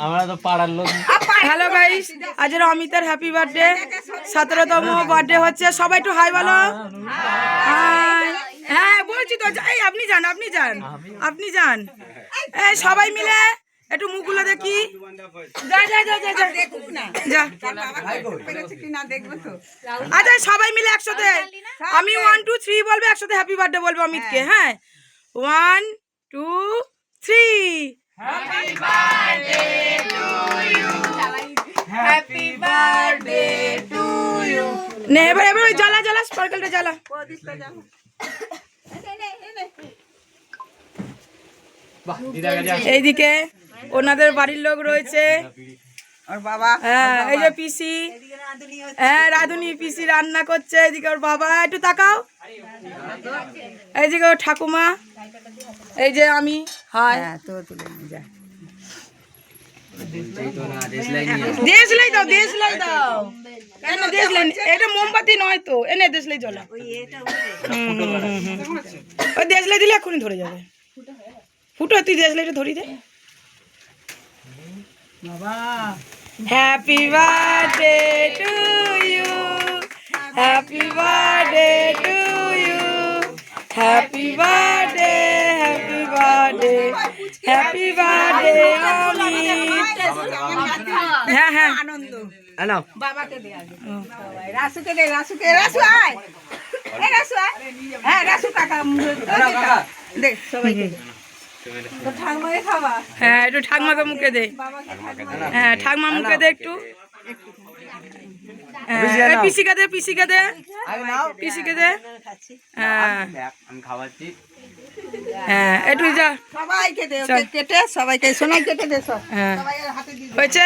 আমরা তো পাড়ার লোক। হ্যালো গাইস, আজ অমিতার হ্যাপি বার্থডে, 17তম বার্থডে হচ্ছে। সবাই একটু হাই বলো। হাই। হ্যাঁ বলছি তো, এই আপনি যান এই সবাই মিলে একটু মুখগুলো দেখি। যা যা যা যা যা যা। আচ্ছা সবাই মিলে একসাথে আমি 1 2 3 বলবো, একসাথে হ্যাপি বার্থডে বলবো অমিতকে। হ্যাঁ 1 2 3। Happy birthday to you, happy birthday to you. নে এবার ওই জ্বালা স্পার্কেলটা জ্বালা। এইদিকে ওনাদের বাড়ির লোক রয়েছে, ওর বাবা। হ্যাঁ এই যে পিসি, হ্যাঁ রাধুনি পিসি রান্না করছে। এদিকে ওর বাবা, একটু তাকাও। এইদিকে ওর ঠাকুমা, এই যে আমি। হাই। দেশলাই দাও। এনে দেশলাই, এটা মোমবাতি নয় তো, এনে দেশলাই জ্বলা। ওই দেশলাই দিলে এক্ষুনি ধরে যাবে। ফুটো, তুই দেশলাইটা ধরি দে। Happy birthday to you, happy birthday to you, happy birthday, happy birthday, happy birthday Amit. হ্যাঁ হ্যাঁ আনন্দ হ্যালো বাবাকে দে আগে, রাসুকে দে, রাসুকে, রাসু আয়, এই রাসু আয়। হ্যাঁ রাসু কাকা দে, সবাইকে দে। তো ঠাকুমাকে খাওয়া, হ্যাঁ একটু ঠাকমাকে মুখে দে। হ্যাঁ ঠাকমা মুখে দে একটু। হ্যাঁ পিসিকে দে, পিসিকে দে। হ্যাঁ আমি খাওয়াচ্ছি। হ্যাঁ একটু যা। সবাইকে দে, ওকে কেটে সবাইকে, সোনাই কেটে দে সব, হ্যাঁ সবাই হাতে দিয়ে দে। হয়েছে।